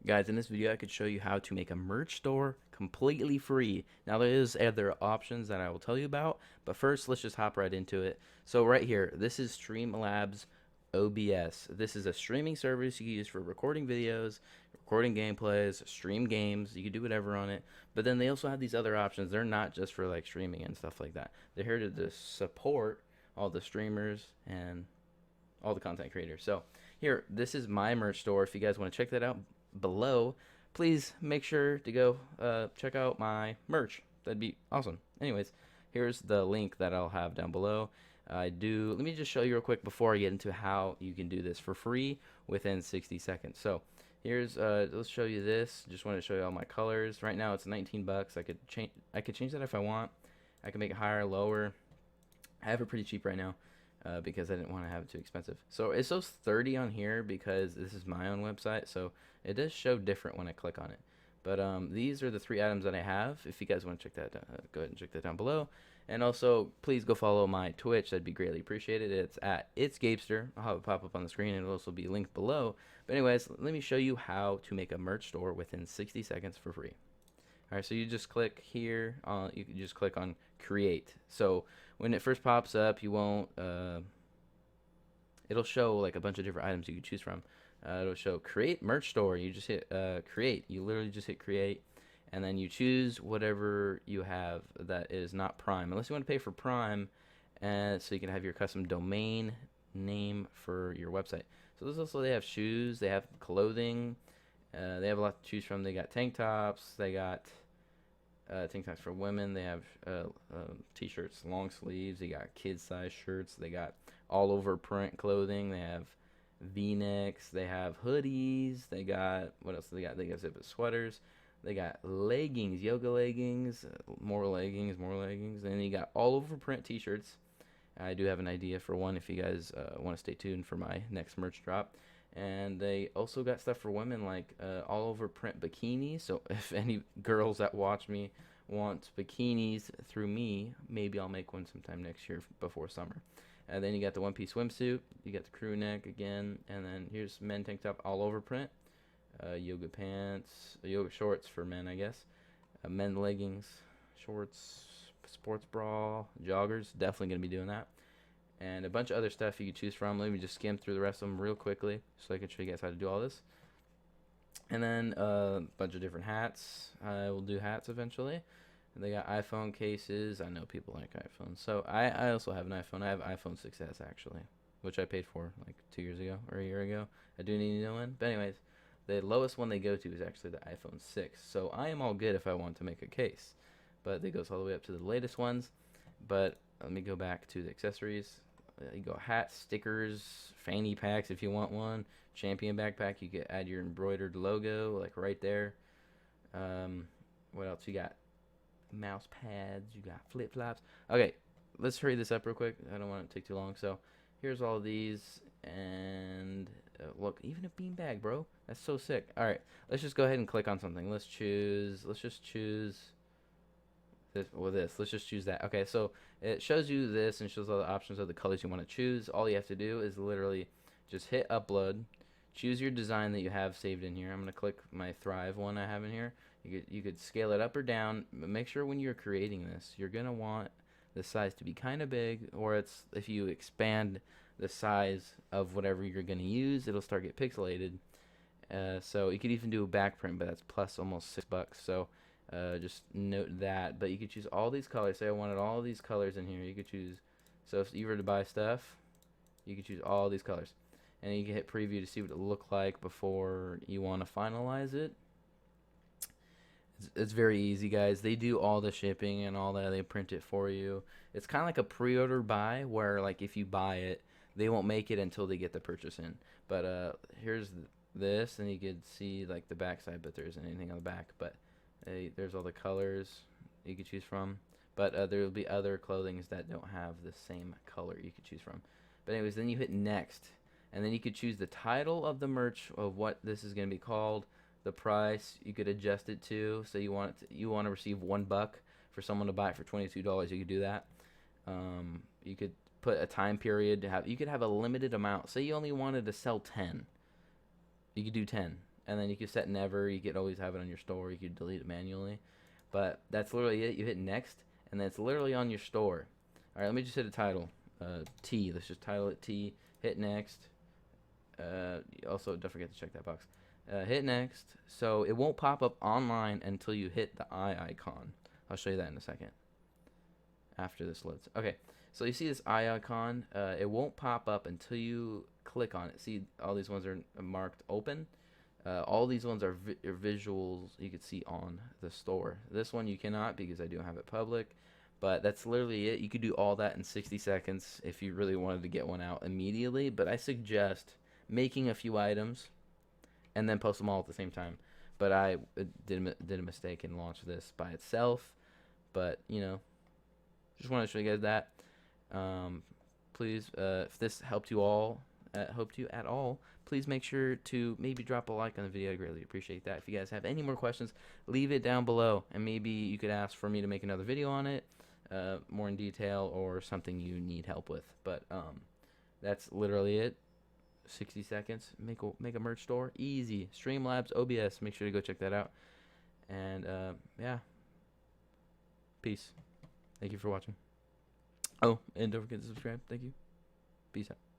Guys, in this video I could show you how to make a merch store completely free. Now there is other options that I will tell you about, but first let's just hop right into it. So right here, this is Streamlabs OBS. This is a streaming service you can use for recording videos, recording gameplays, stream games. You can do whatever on it. But then they also have these other options. They're not just for like streaming and stuff like that. They're here to just support all the streamers and all the content creators. So here, this is my merch store. If you guys want to check that out below, please make sure to go check out my merch. That'd be awesome. Anyways, here's the link that I'll have down below. Let me just show you real quick before I get into how you can do this for free within 60 seconds. So here's let's show you this. Just wanted to show you all my colors. Right now it's 19 bucks. I could change that if I want. I can make it higher, lower. I have it pretty cheap right now. Because I didn't want to have it too expensive. So it shows 30 on here because this is my own website, so it does show different when I click on it. But these are the 3 items that I have. If you guys want to check that, go ahead and check that down below. And also, please go follow my Twitch. That'd be greatly appreciated. It's at It's Gabesterr. I'll have it pop up on the screen, and it'll also be linked below. But anyways, let me show you how to make a merch store within 60 seconds for free. Alright, so you just click here. You can just click on create. So when it first pops up, you won't. It'll show like a bunch of different items you can choose from. It'll show create merch store. You just hit create. You literally just hit create, and then you choose whatever you have that is not Prime, unless you want to pay for Prime, and so you can have your custom domain name for your website. So this also, they have shoes, they have clothing, they have a lot to choose from. They got tank tops, they got tank tops for women. They have t-shirts, long sleeves. They got kid-size shirts. They got all-over print clothing. They have V-necks. They have hoodies. They got, what else do they got? They got zip-up sweaters. They got leggings, yoga leggings, more leggings, more leggings. And then you got all-over print t-shirts. I do have an idea for one if you guys want to stay tuned for my next merch drop. And they also got stuff for women, like all over print bikinis. So if any girls that watch me want bikinis through me, maybe I'll make one sometime next year before summer. And then you got the one-piece swimsuit, you got the crew neck again, and then here's men tank top all over print, yoga pants, yoga shorts for men, I guess, men leggings, shorts, sports bra, joggers. Definitely gonna be doing that, and a bunch of other stuff you can choose from. Let me just skim through the rest of them real quickly so I can show you guys how to do all this. And then a bunch of different hats. I will do hats eventually. And they got iPhone cases. I know people like iPhones. So I also have an iPhone. I have iPhone 6s actually, which I paid for like 2 years ago or a year ago. I do need a new one. But anyways, the lowest one they go to is actually the iPhone 6. So I am all good if I want to make a case. But it goes all the way up to the latest ones. But let me go back to the accessories. You go hats, stickers, fanny packs if you want one. Champion backpack, you can add your embroidered logo like right there. What else you got? Mouse pads, you got flip flops. Okay, let's hurry this up real quick. I don't want it to take too long. So here's all of these, and look, even a beanbag, bro. That's so sick. All right, let's just go ahead and click on something. Let's just choose this or this. Let's just choose that. Okay, so it shows you this and shows all the options of the colors you want to choose. All you have to do is literally just hit upload, choose your design that you have saved in here. I'm gonna click my Thrive one I have in here. You could scale it up or down, but make sure when you're creating this, you're gonna want the size to be kind of big, or it's if you expand the size of whatever you're gonna use, it'll start get pixelated. So you could even do a back print, but that's plus almost $6. So just note that. But you could choose all these colors. Say I wanted all these colors in here. You could choose. So if you were to buy stuff, you could choose all these colors, and you can hit preview to see what it look like before you want to finalize it. It's very easy, guys. They do all the shipping and all that. They print it for you. It's kind of like a pre-order buy, where like if you buy it, they won't make it until they get the purchase in. But here's this, and you could see like the back side, but there isn't anything on the back. But there's all the colors you could choose from. But there will be other clothings that don't have the same color you could choose from. But anyways, then you hit next, and then you could choose the title of the merch of what this is going to be called. The price you could adjust it to. So you want to receive $1 for someone to buy it for $22. You could do that. You could put a time period to have. You could have a limited amount. Say you only wanted to sell 10. You could do 10. and then you can set never. You could always have it on your store. You could delete it manually, but that's literally it. You hit next, and then it's literally on your store. All right, let me just hit a title. T. Let's just title it T. Hit next. Also, don't forget to check that box. Hit next. So it won't pop up online until you hit the eye icon. I'll show you that in a second. After this loads. Okay, so you see this eye icon. It won't pop up until you click on it. See, all these ones are marked open. All these ones are visuals you could see on the store. This one you cannot because I do have it public. But that's literally it. You could do all that in 60 seconds if you really wanted to get one out immediately. But I suggest making a few items and then post them all at the same time. But I did a mistake and launched this by itself. But, you know, just want to show you guys that. Please, if this helped you at all, please make sure to maybe drop a like on the video. I greatly appreciate that. If you guys have any more questions, leave it down below, and maybe you could ask for me to make another video on it, more in detail, or something you need help with. But that's literally it. 60 seconds. Make a merch store. Easy. Streamlabs OBS. Make sure to go check that out. And yeah. Peace. Thank you for watching. Oh, and don't forget to subscribe. Thank you. Peace out.